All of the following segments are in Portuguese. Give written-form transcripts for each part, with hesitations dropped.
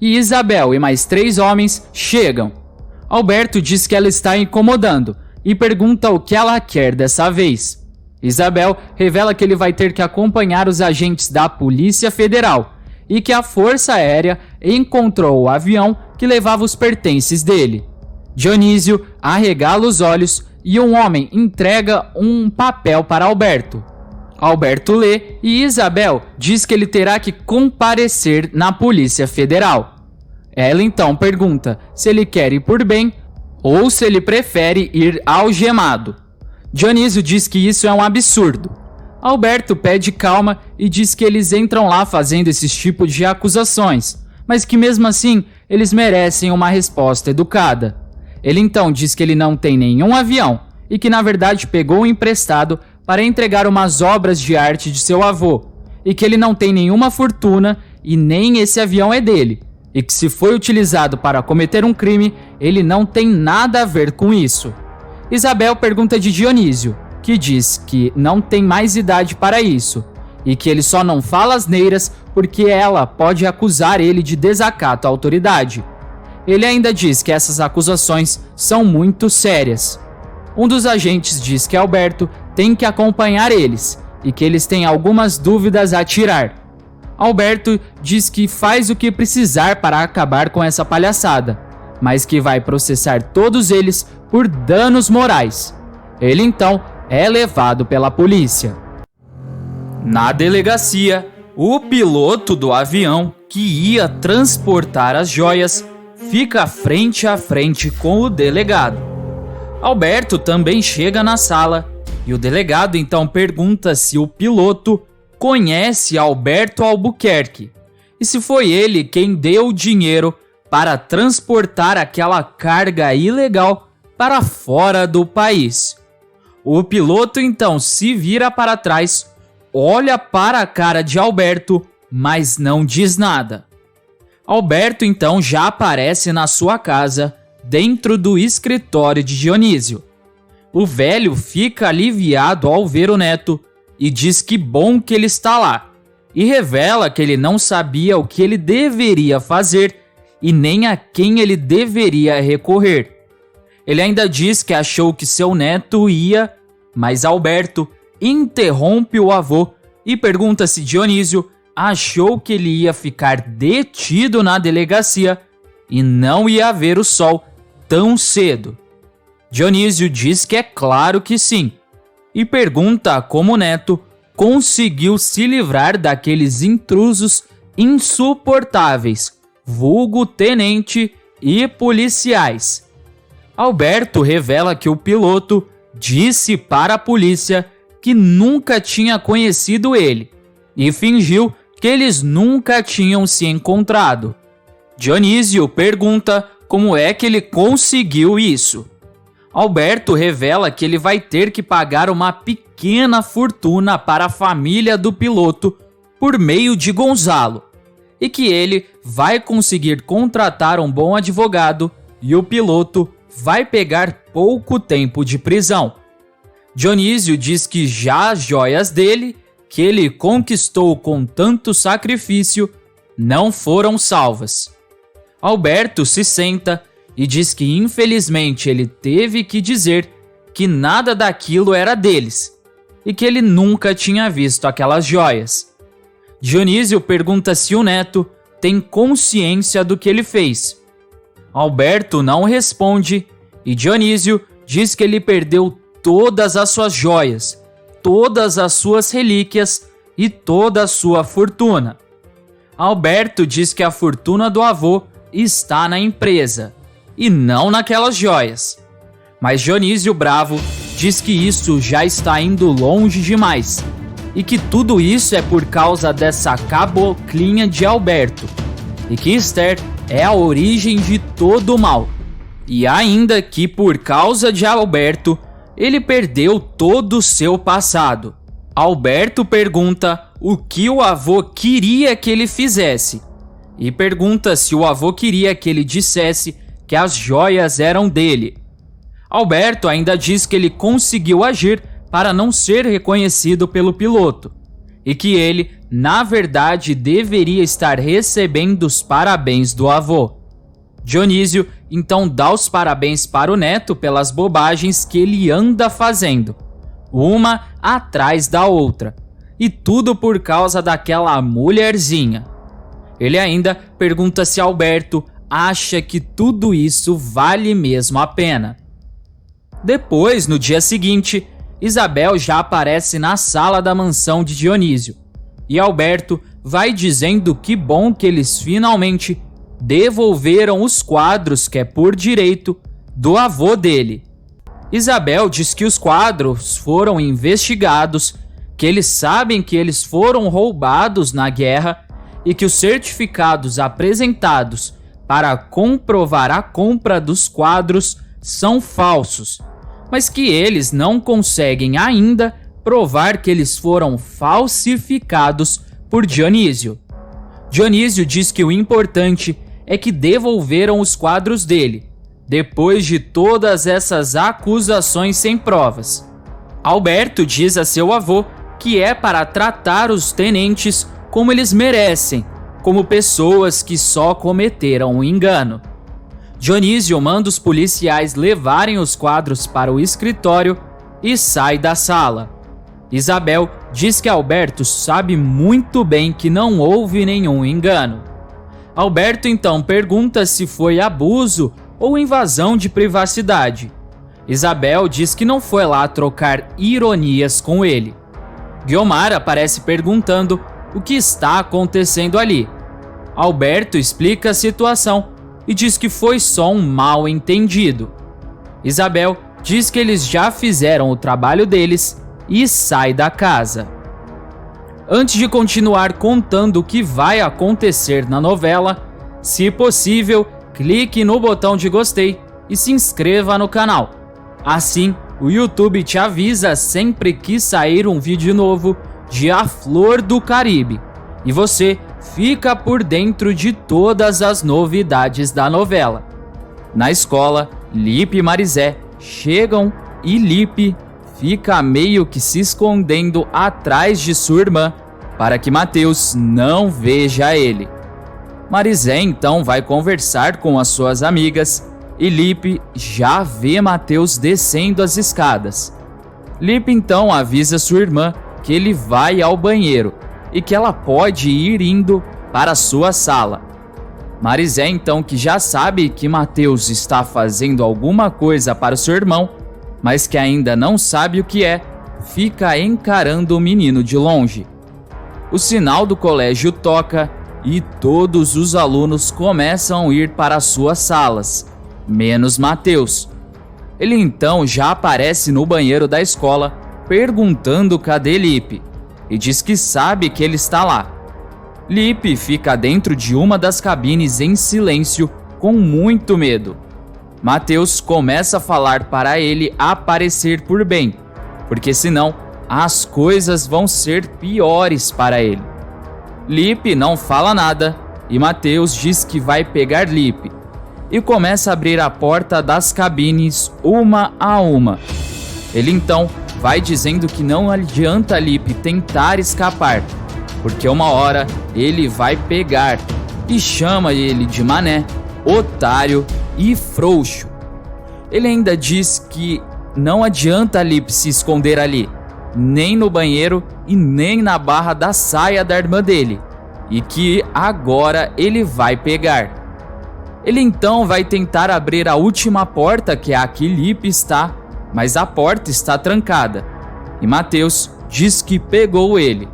e Isabel e mais 3 homens chegam. Alberto diz que ela está incomodando e pergunta o que ela quer dessa vez. Isabel revela que ele vai ter que acompanhar os agentes da Polícia Federal e que a Força Aérea encontrou o avião que levava os pertences dele. Dionísio arregala os olhos e um homem entrega um papel para Alberto. Alberto lê e Isabel diz que ele terá que comparecer na Polícia Federal. Ela então pergunta se ele quer ir por bem ou se ele prefere ir algemado. Dionísio diz que isso é um absurdo. Alberto pede calma e diz que eles entram lá fazendo esse tipo de acusações, mas que mesmo assim eles merecem uma resposta educada. Ele então diz que ele não tem nenhum avião e que na verdade pegou um emprestado para entregar umas obras de arte de seu avô, e que ele não tem nenhuma fortuna e nem esse avião é dele, e que se foi utilizado para cometer um crime, ele não tem nada a ver com isso. Isabel pergunta de Dionísio, que diz que não tem mais idade para isso, e que ele só não fala asneiras porque ela pode acusar ele de desacato à autoridade. Ele ainda diz que essas acusações são muito sérias. Um dos agentes diz que Alberto tem que acompanhar eles e que eles têm algumas dúvidas a tirar. Alberto diz que faz o que precisar para acabar com essa palhaçada, mas que vai processar todos eles por danos morais. Ele então é levado pela polícia. Na delegacia, o piloto do avião que ia transportar as joias fica frente a frente com o delegado. Alberto também chega na sala e o delegado então pergunta se o piloto conhece Alberto Albuquerque e se foi ele quem deu o dinheiro para transportar aquela carga ilegal para fora do país. O piloto então se vira para trás, olha para a cara de Alberto, mas não diz nada. Alberto então já aparece na sua casa, dentro do escritório de Dionísio. O velho fica aliviado ao ver o neto e diz que bom que ele está lá, e revela que ele não sabia o que ele deveria fazer e nem a quem ele deveria recorrer. Ele ainda diz que achou que seu neto ia, mas Alberto interrompe o avô e pergunta se Dionísio achou que ele ia ficar detido na delegacia e não ia ver o sol tão cedo. Dionísio diz que é claro que sim, e pergunta como o neto conseguiu se livrar daqueles intrusos insuportáveis, vulgo tenente e policiais. Alberto revela que o piloto disse para a polícia que nunca tinha conhecido ele e fingiu que eles nunca tinham se encontrado. Dionísio pergunta como é que ele conseguiu isso. Alberto revela que ele vai ter que pagar uma pequena fortuna para a família do piloto por meio de Gonzalo e que ele vai conseguir contratar um bom advogado e o piloto vai pegar pouco tempo de prisão. Dionísio diz que já as joias dele, que ele conquistou com tanto sacrifício, não foram salvas. Alberto se senta e diz que infelizmente ele teve que dizer que nada daquilo era deles e que ele nunca tinha visto aquelas joias. Dionísio pergunta se o neto tem consciência do que ele fez. Alberto não responde e Dionísio diz que ele perdeu todas as suas joias, todas as suas relíquias e toda a sua fortuna. Alberto diz que a fortuna do avô está na empresa e não naquelas joias. Mas Dionísio bravo diz que isso já está indo longe demais e que tudo isso é por causa dessa caboclinha de Alberto e que Esther é a origem de todo o mal. E ainda que por causa de Alberto, ele perdeu todo o seu passado. Alberto pergunta o que o avô queria que ele fizesse e pergunta se o avô queria que ele dissesse que as joias eram dele. Alberto ainda diz que ele conseguiu agir para não ser reconhecido pelo piloto e que ele, na verdade, deveria estar recebendo os parabéns do avô. Dionísio então dá os parabéns para o neto pelas bobagens que ele anda fazendo, uma atrás da outra, e tudo por causa daquela mulherzinha. Ele ainda pergunta se Alberto acha que tudo isso vale mesmo a pena. Depois, no dia seguinte, Isabel já aparece na sala da mansão de Dionísio, e Alberto vai dizendo que bom que eles finalmente devolveram os quadros que é por direito do avô dele. Isabel diz que os quadros foram investigados, que eles sabem que eles foram roubados na guerra e que os certificados apresentados para comprovar a compra dos quadros são falsos, mas que eles não conseguem ainda provar que eles foram falsificados por Dionísio. Dionísio diz que o importante é que devolveram os quadros dele, depois de todas essas acusações sem provas. Alberto diz a seu avô que é para tratar os tenentes como eles merecem, como pessoas que só cometeram um engano. Dionísio manda os policiais levarem os quadros para o escritório e sai da sala. Isabel diz que Alberto sabe muito bem que não houve nenhum engano. Alberto então pergunta se foi abuso ou invasão de privacidade. Isabel diz que não foi lá trocar ironias com ele. Guiomar aparece perguntando o que está acontecendo ali. Alberto explica a situação e diz que foi só um mal entendido. Isabel diz que eles já fizeram o trabalho deles e sai da casa. Antes de continuar contando o que vai acontecer na novela, se possível, clique no botão de gostei e se inscreva no canal. Assim, o YouTube te avisa sempre que sair um vídeo novo de A Flor do Caribe e você fica por dentro de todas as novidades da novela. Na escola, Lipe e Marizé chegam e Lipe fica meio que se escondendo atrás de sua irmã para que Mateus não veja ele. Marizé então vai conversar com as suas amigas e Lipe já vê Mateus descendo as escadas. Lipe então avisa sua irmã que ele vai ao banheiro e que ela pode ir indo para sua sala. Marizé então, que já sabe que Mateus está fazendo alguma coisa para o seu irmão, mas que ainda não sabe o que é, fica encarando o menino de longe. O sinal do colégio toca e todos os alunos começam a ir para suas salas, menos Mateus. Ele então já aparece no banheiro da escola perguntando cadê Lipe e diz que sabe que ele está lá. Lipe fica dentro de uma das cabines em silêncio com muito medo. Mateus começa a falar para ele aparecer por bem, porque senão as coisas vão ser piores para ele. Lipe não fala nada e Mateus diz que vai pegar Lipe e começa a abrir a porta das cabines uma a uma. Ele então vai dizendo que não adianta Lipe tentar escapar, porque uma hora ele vai pegar e chama ele de mané, otário e frouxo. Ele ainda diz que não adianta Lipe se esconder ali, nem no banheiro e nem na barra da saia da irmã dele, e que agora ele vai pegar. Ele então vai tentar abrir a última porta, que é a que Lipe está, mas a porta está trancada, e Mateus diz que pegou ele.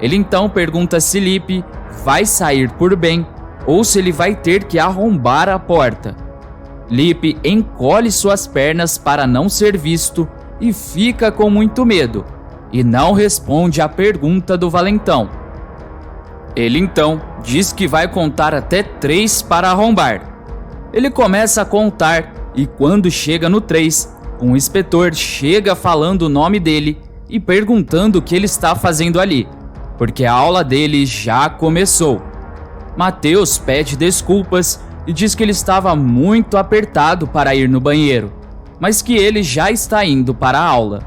Ele então pergunta se Lipe vai sair por bem ou se ele vai ter que arrombar a porta. Lipe encolhe suas pernas para não ser visto e fica com muito medo, e não responde à pergunta do valentão. Ele então diz que vai contar até 3 para arrombar. Ele começa a contar e quando chega no 3, um inspetor chega falando o nome dele e perguntando o que ele está fazendo ali, porque a aula dele já começou. Mateus pede desculpas e diz que ele estava muito apertado para ir no banheiro, mas que ele já está indo para a aula.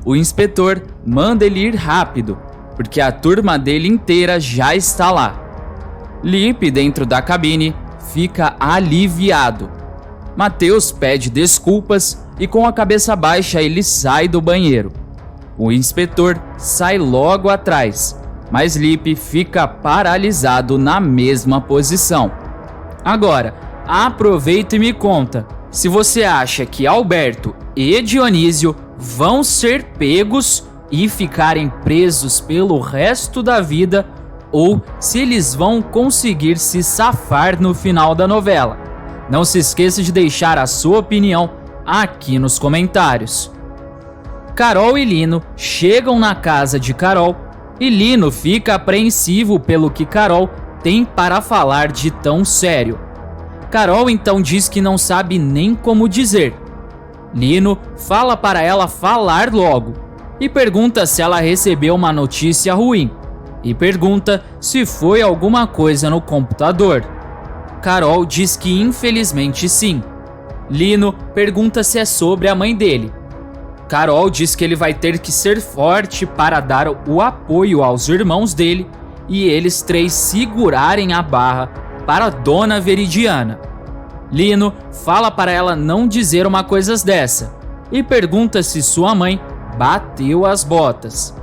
O inspetor manda ele ir rápido porque a turma dele inteira já está lá. Lipe, dentro da cabine, fica aliviado. Mateus pede desculpas e com a cabeça baixa ele sai do banheiro. O inspetor sai logo atrás, mas Lipe fica paralisado na mesma posição. Agora, aproveita e me conta se você acha que Alberto e Dionísio vão ser pegos e ficarem presos pelo resto da vida ou se eles vão conseguir se safar no final da novela. Não se esqueça de deixar a sua opinião aqui nos comentários. Carol e Lino chegam na casa de Carol e Lino fica apreensivo pelo que Carol tem para falar de tão sério. Carol então diz que não sabe nem como dizer. Lino fala para ela falar logo e pergunta se ela recebeu uma notícia ruim e pergunta se foi alguma coisa no computador. Carol diz que infelizmente sim. Lino pergunta se é sobre a mãe dele. Carol diz que ele vai ter que ser forte para dar o apoio aos irmãos dele e eles três segurarem a barra para Dona Veridiana. Lino fala para ela não dizer uma coisa dessa e pergunta se sua mãe bateu as botas.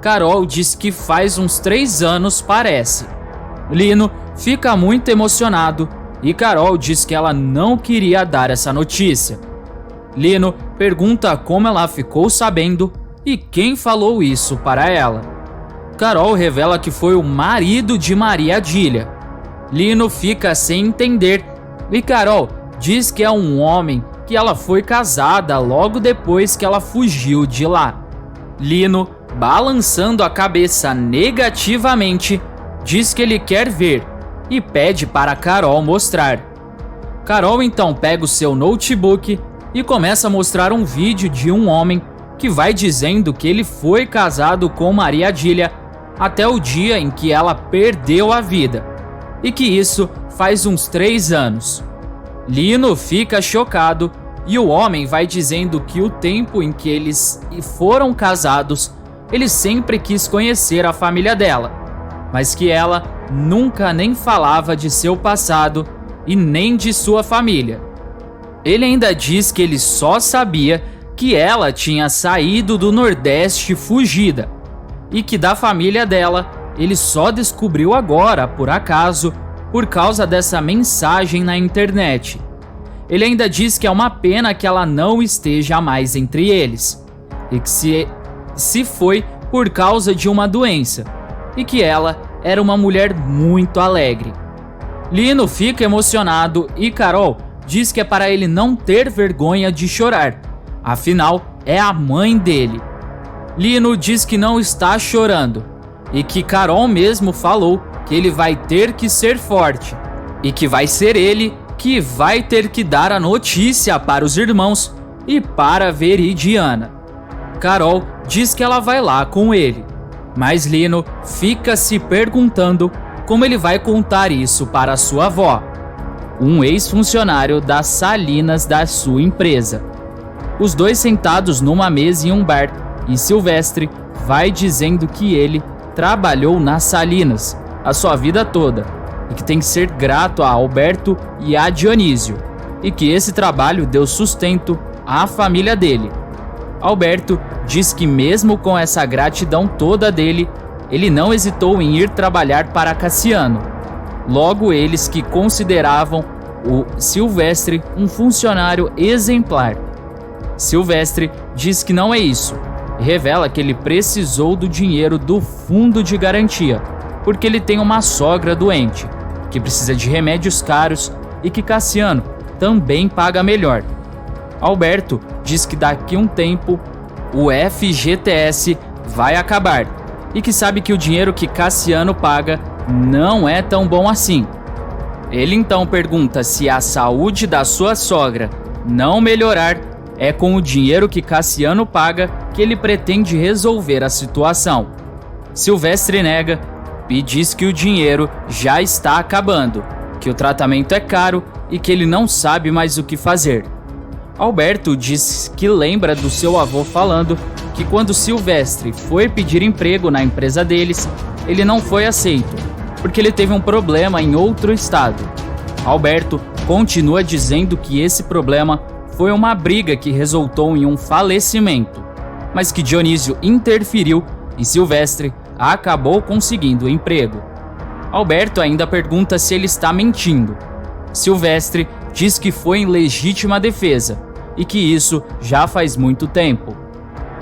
Carol diz que faz uns 3 anos, parece. Lino fica muito emocionado e Carol diz que ela não queria dar essa notícia. Lino pergunta como ela ficou sabendo e quem falou isso para ela. Carol revela que foi o marido de Maria Adília. Lino fica sem entender e Carol diz que é um homem que ela foi casada logo depois que ela fugiu de lá. Lino, balançando a cabeça negativamente, diz que ele quer ver e pede para Carol mostrar. Carol então pega o seu notebook e começa a mostrar um vídeo de um homem que vai dizendo que ele foi casado com Maria Adília até o dia em que ela perdeu a vida e que isso faz uns 3 anos. Lino fica chocado e o homem vai dizendo que o tempo em que eles foram casados, ele sempre quis conhecer a família dela, mas que ela nunca nem falava de seu passado e nem de sua família. Ele ainda diz que ele só sabia que ela tinha saído do Nordeste fugida e que da família dela ele só descobriu agora, por acaso, por causa dessa mensagem na internet. Ele ainda diz que é uma pena que ela não esteja mais entre eles e que se foi por causa de uma doença e que ela era uma mulher muito alegre. Lino fica emocionado e Carol diz que é para ele não ter vergonha de chorar, afinal é a mãe dele. Lino diz que não está chorando e que Carol mesmo falou que ele vai ter que ser forte e que vai ser ele que vai ter que dar a notícia para os irmãos e para Veridiana. Carol diz que ela vai lá com ele, mas Lino fica se perguntando como ele vai contar isso para sua avó, um ex-funcionário das Salinas da sua empresa. Os dois sentados numa mesa em um bar e Silvestre vai dizendo que ele trabalhou nas Salinas a sua vida toda e que tem que ser grato a Alberto e a Dionísio e que esse trabalho deu sustento à família dele. Alberto diz que mesmo com essa gratidão toda dele, ele não hesitou em ir trabalhar para Cassiano. Logo, eles que consideravam o Silvestre um funcionário exemplar. Silvestre diz que não é isso e revela que ele precisou do dinheiro do fundo de garantia, porque ele tem uma sogra doente, que precisa de remédios caros e que Cassiano também paga melhor. Alberto diz que daqui a um tempo o FGTS vai acabar e que sabe que o dinheiro que Cassiano paga não é tão bom assim. Ele então pergunta se a saúde da sua sogra não melhorar, é com o dinheiro que Cassiano paga que ele pretende resolver a situação. Silvestre nega e diz que o dinheiro já está acabando, que o tratamento é caro e que ele não sabe mais o que fazer. Alberto diz que lembra do seu avô falando que quando Silvestre foi pedir emprego na empresa deles, ele não foi aceito, porque ele teve um problema em outro estado. Alberto continua dizendo que esse problema foi uma briga que resultou em um falecimento, mas que Dionísio interferiu e Silvestre acabou conseguindo o emprego. Alberto ainda pergunta se ele está mentindo. Silvestre diz que foi em legítima defesa e que isso já faz muito tempo.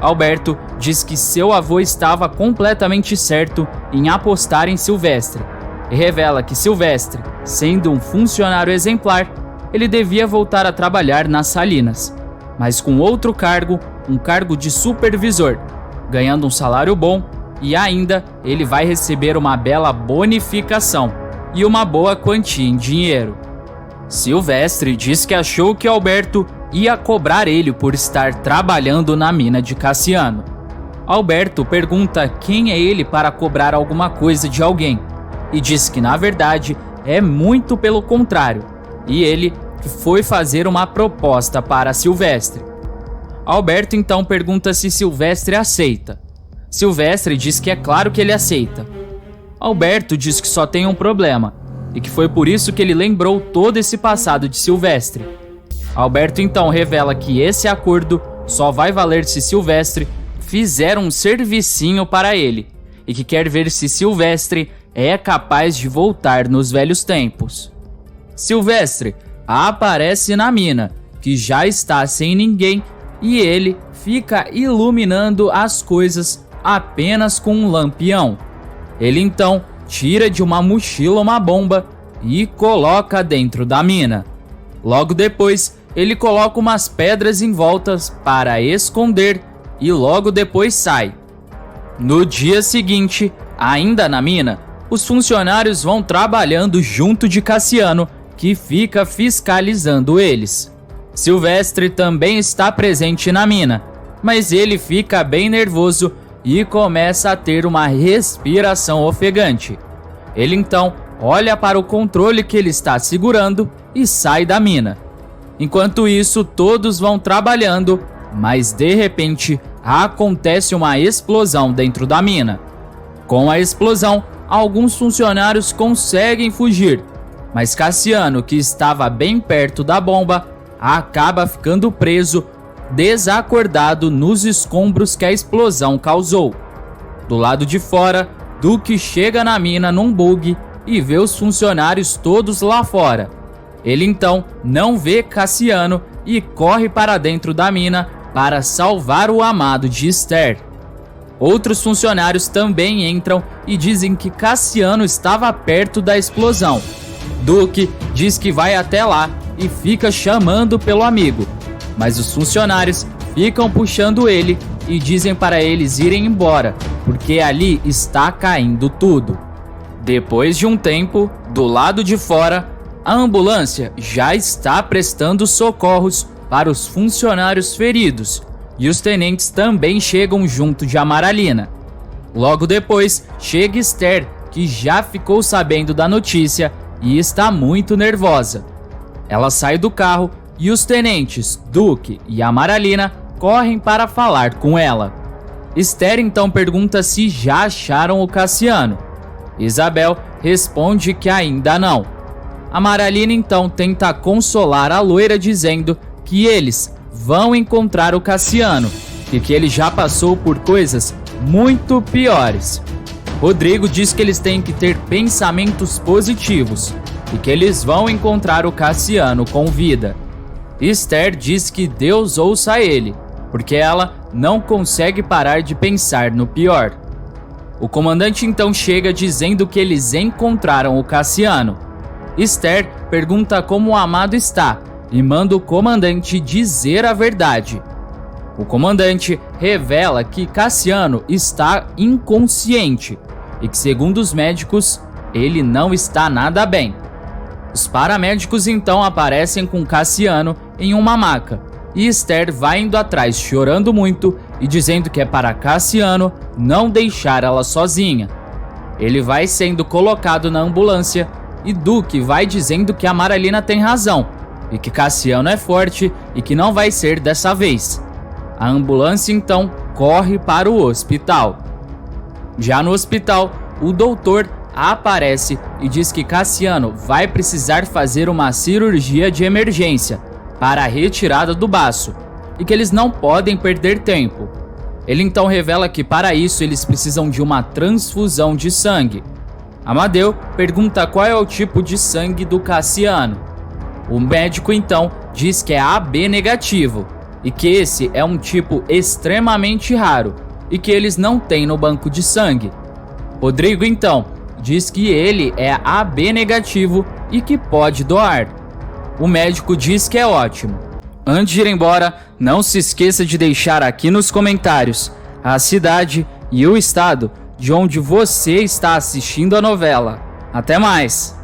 Alberto diz que seu avô estava completamente certo em apostar em Silvestre e revela que Silvestre, sendo um funcionário exemplar, ele devia voltar a trabalhar nas Salinas, mas com outro cargo, um cargo de supervisor, ganhando um salário bom e ainda ele vai receber uma bela bonificação e uma boa quantia em dinheiro. Silvestre diz que achou que Alberto ia cobrar ele por estar trabalhando na mina de Cassiano. Alberto pergunta quem é ele para cobrar alguma coisa de alguém e diz que na verdade é muito pelo contrário, e ele foi fazer uma proposta para Silvestre. Alberto então pergunta se Silvestre aceita. Silvestre diz que é claro que ele aceita. Alberto diz que só tem um problema, e que foi por isso que ele lembrou todo esse passado de Silvestre. Alberto então revela que esse acordo só vai valer se Silvestre fizer um servicinho para ele, e que quer ver se Silvestre é capaz de voltar nos velhos tempos. Silvestre aparece na mina, que já está sem ninguém, e ele fica iluminando as coisas apenas com um lampião. Ele então tira de uma mochila uma bomba e coloca dentro da mina. Logo depois, ele coloca umas pedras em voltas para esconder e logo depois sai. No dia seguinte, ainda na mina, os funcionários vão trabalhando junto de Cassiano, que fica fiscalizando eles. Silvestre também está presente na mina, mas ele fica bem nervoso e começa a ter uma respiração ofegante. Ele então olha para o controle que ele está segurando e sai da mina. Enquanto isso, todos vão trabalhando, mas de repente acontece uma explosão dentro da mina. Com a explosão, alguns funcionários conseguem fugir, mas Cassiano, que estava bem perto da bomba, acaba ficando preso, desacordado nos escombros que a explosão causou. Do lado de fora, Duque chega na mina num bug e vê os funcionários todos lá fora. Ele então não vê Cassiano e corre para dentro da mina para salvar o amado de Esther. Outros funcionários também entram e dizem que Cassiano estava perto da explosão. Duque diz que vai até lá e fica chamando pelo amigo, mas os funcionários ficam puxando ele e dizem para eles irem embora, porque ali está caindo tudo. Depois de um tempo, do lado de fora, a ambulância já está prestando socorros para os funcionários feridos e os tenentes também chegam junto de Amaralina. Logo depois, chega Esther, que já ficou sabendo da notícia e está muito nervosa. Ela sai do carro e os tenentes, Duque e Amaralina, correm para falar com ela. Esther então pergunta se já acharam o Cassiano. Isabel responde que ainda não. Amaralina então tenta consolar a loira dizendo que eles vão encontrar o Cassiano e que ele já passou por coisas muito piores. Rodrigo diz que eles têm que ter pensamentos positivos e que eles vão encontrar o Cassiano com vida. Esther diz que Deus ouça ele, porque ela não consegue parar de pensar no pior. O comandante então chega dizendo que eles encontraram o Cassiano. Esther pergunta como o amado está e manda o comandante dizer a verdade. O comandante revela que Cassiano está inconsciente e que, segundo os médicos, ele não está nada bem. Os paramédicos então aparecem com Cassiano em uma maca e Esther vai indo atrás chorando muito e dizendo que é para Cassiano não deixar ela sozinha. Ele vai sendo colocado na ambulância e Duque vai dizendo que a Amaralina tem razão e que Cassiano é forte e que não vai ser dessa vez. A ambulância então corre para o hospital. Já no hospital, o doutor aparece e diz que Cassiano vai precisar fazer uma cirurgia de emergência para a retirada do baço e que eles não podem perder tempo. Ele então revela que para isso eles precisam de uma transfusão de sangue. Amadeu pergunta qual é o tipo de sangue do Cassiano. O médico então diz que é AB negativo e que esse é um tipo extremamente raro e que eles não têm no banco de sangue. Rodrigo então diz que ele é AB negativo e que pode doar. O médico diz que é ótimo. Antes de ir embora, não se esqueça de deixar aqui nos comentários a cidade e o estado de onde você está assistindo a novela. Até mais!